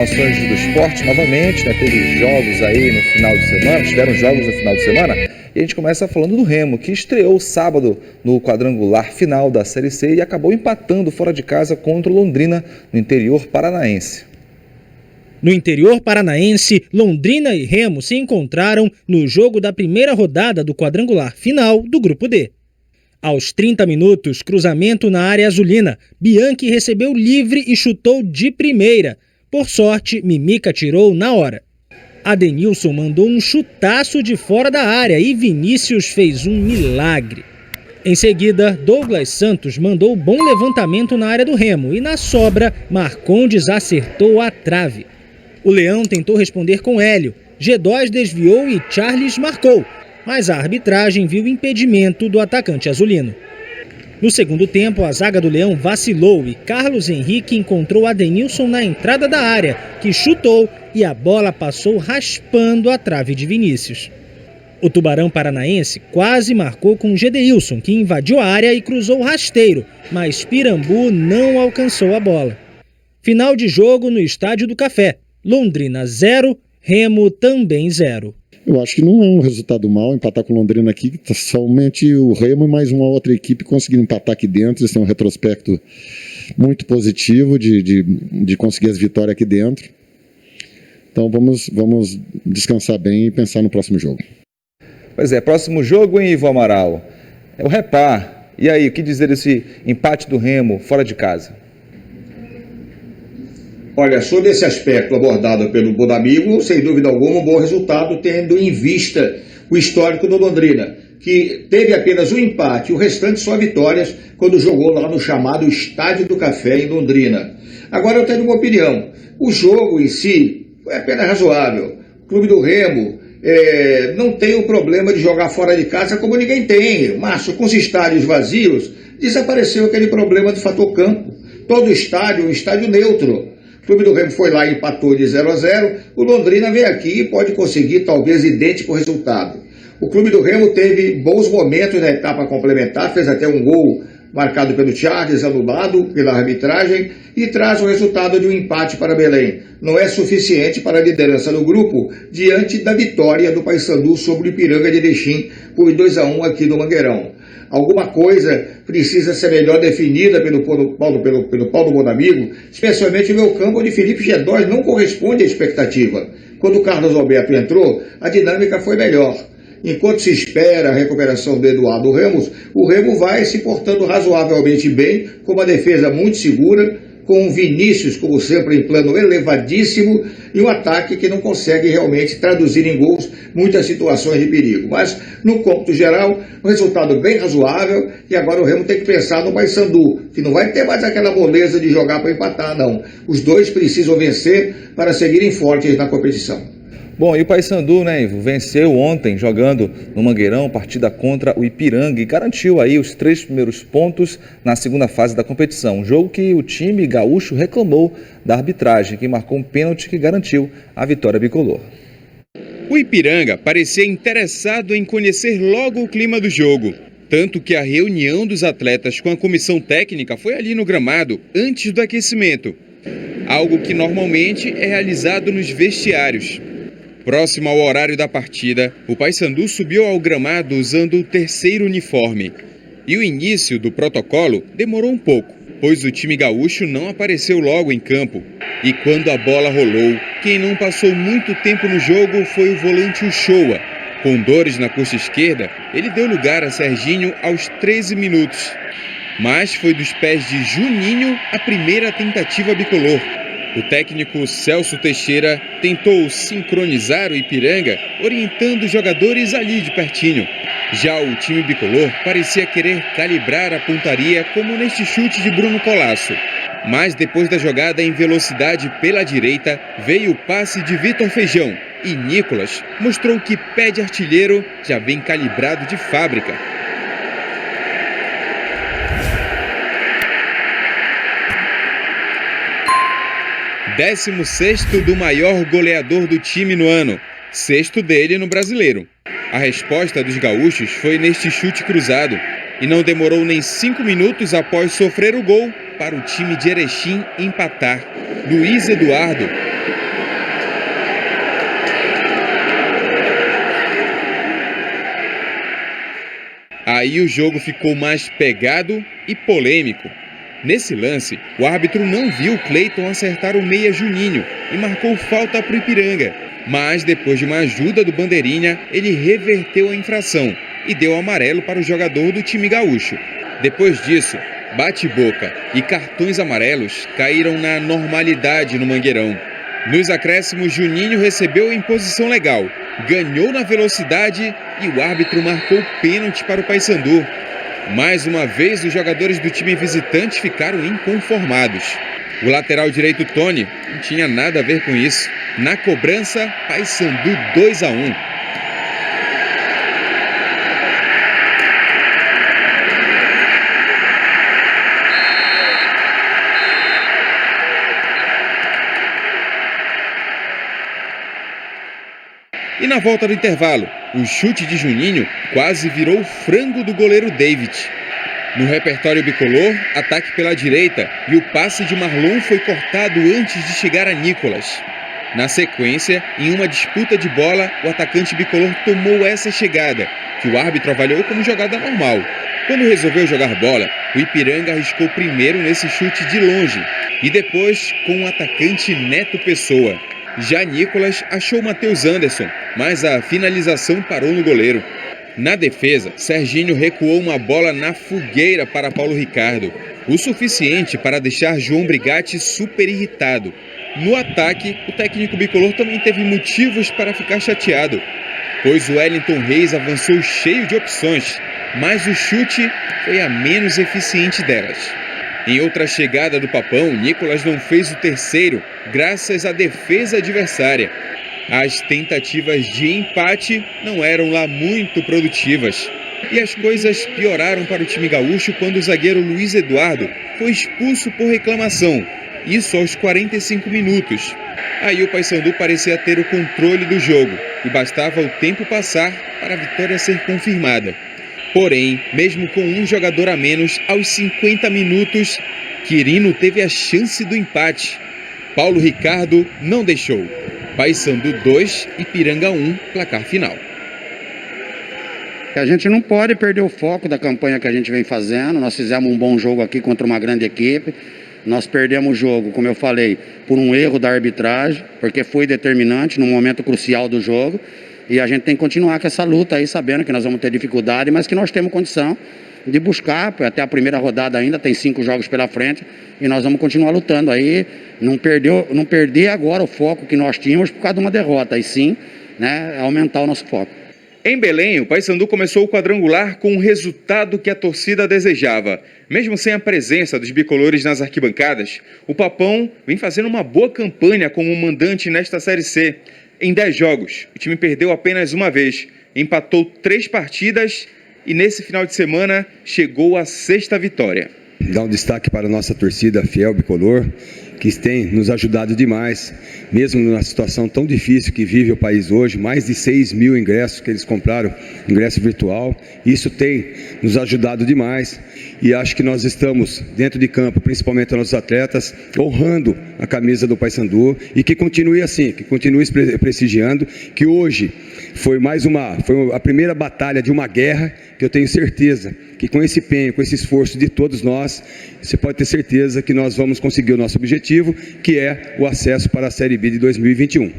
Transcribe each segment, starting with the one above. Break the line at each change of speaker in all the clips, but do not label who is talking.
Informações do esporte novamente, né? Teve jogos aí no final de semana, tiveram jogos no final de semana, e a gente começa falando do Remo, que estreou sábado no quadrangular final da Série C e acabou empatando fora de casa contra o Londrina, no interior paranaense.
No interior paranaense, Londrina e Remo se encontraram no jogo da primeira rodada do quadrangular final do Grupo D. Aos 30 minutos, cruzamento na área azulina, Bianchi recebeu livre e chutou de primeira. Por sorte, Mimica tirou na hora. Adenilson mandou um chutaço de fora da área e Vinícius fez um milagre. Em seguida, Douglas Santos mandou bom levantamento na área do Remo e na sobra, Marcondes acertou a trave. O Leão tentou responder com Hélio, G2 desviou e Charles marcou, mas a arbitragem viu impedimento do atacante azulino. No segundo tempo, a zaga do Leão vacilou e Carlos Henrique encontrou Adenilson na entrada da área, que chutou e a bola passou raspando a trave de Vinícius. O Tubarão Paranaense quase marcou com Gedeilson, que invadiu a área e cruzou rasteiro, mas Pirambu não alcançou a bola. Final de jogo no Estádio do Café. Londrina 0, Remo também 0.
Eu acho que não é um resultado mau empatar com Londrina aqui, somente o Remo e mais uma outra equipe conseguiram empatar aqui dentro. Eles têm um retrospecto muito positivo de conseguir as vitórias aqui dentro. Então vamos descansar bem e pensar no próximo jogo.
Pois é, próximo jogo, hein, Ivo Amaral? É o Repar. E aí, o que dizer desse empate do Remo fora de casa?
Olha, sobre esse aspecto abordado pelo Bonamigo, sem dúvida alguma, um bom resultado, tendo em vista o histórico do Londrina, que teve apenas um empate e o restante só vitórias quando jogou lá no chamado Estádio do Café em Londrina. Agora eu tenho uma opinião. O jogo em si foi apenas razoável. O clube do Remo não tem o problema de jogar fora de casa como ninguém tem. Márcio, com os estádios vazios, desapareceu aquele problema do fator campo. Todo estádio é um estádio neutro. O Clube do Remo foi lá e empatou de 0-0, o Londrina vem aqui e pode conseguir talvez idêntico resultado. O Clube do Remo teve bons momentos na etapa complementar, fez até um gol marcado pelo Charles, anulado pela arbitragem, e traz o resultado de um empate para Belém. Não é suficiente para a liderança do grupo diante da vitória do Paysandu sobre o Ipiranga de Erechim por 2-1 aqui no Mangueirão. Alguma coisa precisa ser melhor definida pelo Paulo Bonamigo, especialmente o meio campo onde Felipe G2 não corresponde à expectativa. Quando o Carlos Alberto entrou, a dinâmica foi melhor. Enquanto se espera a recuperação do Eduardo Ramos, o Remo vai se portando razoavelmente bem, com uma defesa muito segura, com o Vinícius, como sempre, em plano elevadíssimo, e um ataque que não consegue realmente traduzir em gols muitas situações de perigo. Mas, no cômputo geral, um resultado bem razoável, e agora o Remo tem que pensar no Paysandu, que não vai ter mais aquela moleza de jogar para empatar, não. Os dois precisam vencer para seguirem fortes na competição.
Bom, e o Paysandu, né, Ivo, venceu ontem jogando no Mangueirão, partida contra o Ipiranga e garantiu aí os 3 primeiros pontos na segunda fase da competição. Um jogo que o time gaúcho reclamou da arbitragem, que marcou um pênalti que garantiu a vitória bicolor.
O Ipiranga parecia interessado em conhecer logo o clima do jogo, tanto que a reunião dos atletas com a comissão técnica foi ali no gramado, antes do aquecimento, algo que normalmente é realizado nos vestiários. Próximo ao horário da partida, o Paysandu subiu ao gramado usando o terceiro uniforme. E o início do protocolo demorou um pouco, pois o time gaúcho não apareceu logo em campo. E quando a bola rolou, quem não passou muito tempo no jogo foi o volante Uchoa. Com dores na coxa esquerda, ele deu lugar a Serginho aos 13 minutos. Mas foi dos pés de Juninho a primeira tentativa bicolor. O técnico Celso Teixeira tentou sincronizar o Ipiranga, orientando os jogadores ali de pertinho. Já o time bicolor parecia querer calibrar a pontaria, como neste chute de Bruno Colasso. Mas depois da jogada em velocidade pela direita, veio o passe de Vitor Feijão. E Nicolas mostrou que pé de artilheiro já vem calibrado de fábrica. Décimo sexto do maior goleador do time no ano, sexto dele no Brasileiro. A resposta dos gaúchos foi neste chute cruzado e não demorou nem 5 minutos após sofrer o gol para o time de Erechim empatar. Luiz Eduardo Aí o jogo ficou mais pegado e polêmico. Nesse lance, o árbitro não viu Cleiton acertar o meia Juninho e marcou falta para o Ipiranga. Mas depois de uma ajuda do Bandeirinha, ele reverteu a infração e deu amarelo para o jogador do time gaúcho. Depois disso, bate-boca e cartões amarelos caíram na normalidade no Mangueirão. Nos acréscimos, Juninho recebeu em posição legal, ganhou na velocidade e o árbitro marcou pênalti para o Paysandu. Mais uma vez, os jogadores do time visitante ficaram inconformados. O lateral direito Tony não tinha nada a ver com isso. Na cobrança, Paysandu 2-1. E na volta do intervalo, o chute de Juninho quase virou o frango do goleiro David. No repertório bicolor, ataque pela direita e o passe de Marlon foi cortado antes de chegar a Nicolas. Na sequência, em uma disputa de bola, o atacante bicolor tomou essa chegada, que o árbitro avaliou como jogada normal. Quando resolveu jogar bola, o Ipiranga arriscou primeiro nesse chute de longe e depois com o atacante Neto Pessoa. Já Nicolas achou Matheus Anderson, mas a finalização parou no goleiro. Na defesa, Serginho recuou uma bola na fogueira para Paulo Ricardo, o suficiente para deixar João Brigatti super irritado. No ataque, o técnico bicolor também teve motivos para ficar chateado, pois o Wellington Reis avançou cheio de opções, mas o chute foi a menos eficiente delas. Em outra chegada do Papão, Nicolas não fez o terceiro, graças à defesa adversária. As tentativas de empate não eram lá muito produtivas. E as coisas pioraram para o time gaúcho quando o zagueiro Luiz Eduardo foi expulso por reclamação. Isso aos 45 minutos. Aí o Paysandu parecia ter o controle do jogo e bastava o tempo passar para a vitória ser confirmada. Porém, mesmo com um jogador a menos, aos 50 minutos, Quirino teve a chance do empate. Paulo Ricardo não deixou. Paysandu 2, Ipiranga 1, placar final.
A gente não pode perder o foco da campanha que a gente vem fazendo. Nós fizemos um bom jogo aqui contra uma grande equipe. Nós perdemos o jogo, como eu falei, por um erro da arbitragem, porque foi determinante no momento crucial do jogo. E a gente tem que continuar com essa luta aí, sabendo que nós vamos ter dificuldade, mas que nós temos condição de buscar, até a primeira rodada ainda, tem 5 jogos pela frente, e nós vamos continuar lutando aí, não perder agora o foco que nós tínhamos por causa de uma derrota, e sim, né, aumentar o nosso foco.
Em Belém, o Paysandu começou o quadrangular com o resultado que a torcida desejava. Mesmo sem a presença dos bicolores nas arquibancadas, o Papão vem fazendo uma boa campanha como mandante nesta Série C. Em 10 jogos, o time perdeu apenas uma vez, empatou 3 partidas e nesse final de semana chegou à 6ª vitória.
Dá um destaque para a nossa torcida fiel bicolor, que tem nos ajudado demais, mesmo numa situação tão difícil que vive o país hoje, mais de 6 mil ingressos que eles compraram, ingresso virtual, isso tem nos ajudado demais e acho que nós estamos dentro de campo, principalmente os nossos atletas, honrando a camisa do Paysandu e que continue assim, que continue prestigiando, que hoje foi a primeira batalha de uma guerra que eu tenho certeza que com esse empenho, com esse esforço de todos nós, você pode ter certeza que nós vamos conseguir o nosso objetivo, que é o acesso para a Série B de 2021.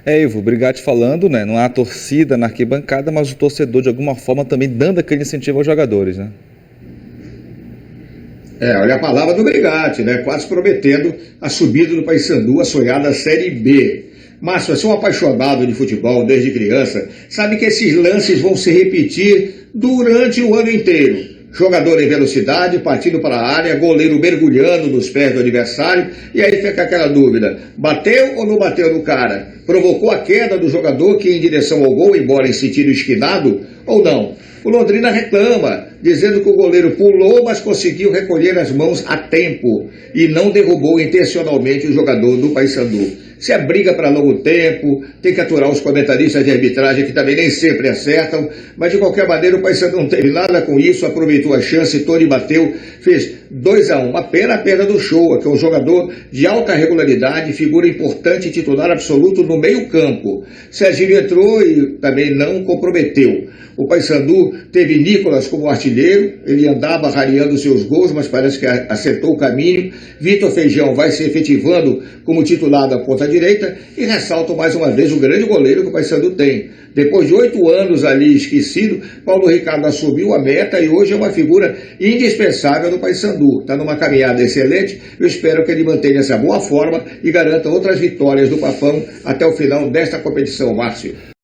Ivo, Brigatti falando, né? Não há torcida na arquibancada, mas o torcedor de alguma forma também dando aquele incentivo aos jogadores, né?
Olha a palavra do Brigatti, né? Quase prometendo a subida do Paysandu, a sonhada Série B. Márcio, você é um apaixonado de futebol desde criança, sabe que esses lances vão se repetir durante o ano inteiro. Jogador em velocidade, partindo para a área, goleiro mergulhando nos pés do adversário, e aí fica aquela dúvida, bateu ou não bateu no cara? Provocou a queda do jogador que ia em direção ao gol, embora em sentido esquinado, ou não? O Londrina reclama, dizendo que o goleiro pulou, mas conseguiu recolher as mãos a tempo e não derrubou intencionalmente o jogador do Paysandu. Se é briga para longo tempo, tem que aturar os comentaristas de arbitragem que também nem sempre acertam, mas de qualquer maneira o Paysandu não teve nada com isso, aproveitou a chance, Tony bateu, fez 2-1. Uma pena a perda do Shoa, que é um jogador de alta regularidade, figura importante e titular absoluto no meio campo. Serginho entrou e também não comprometeu. O Paysandu teve Nicolas como artilheiro, ele andava rareando seus gols, mas parece que acertou o caminho. Vitor Feijão vai se efetivando como titular da ponta direita e ressalto mais uma vez o grande goleiro que o Paysandu tem. Depois de 8 anos ali esquecido, Paulo Ricardo assumiu a meta e hoje é uma figura indispensável do Paysandu. Está numa caminhada excelente, eu espero que ele mantenha essa boa forma e garanta outras vitórias do Papão até o final desta competição, Márcio.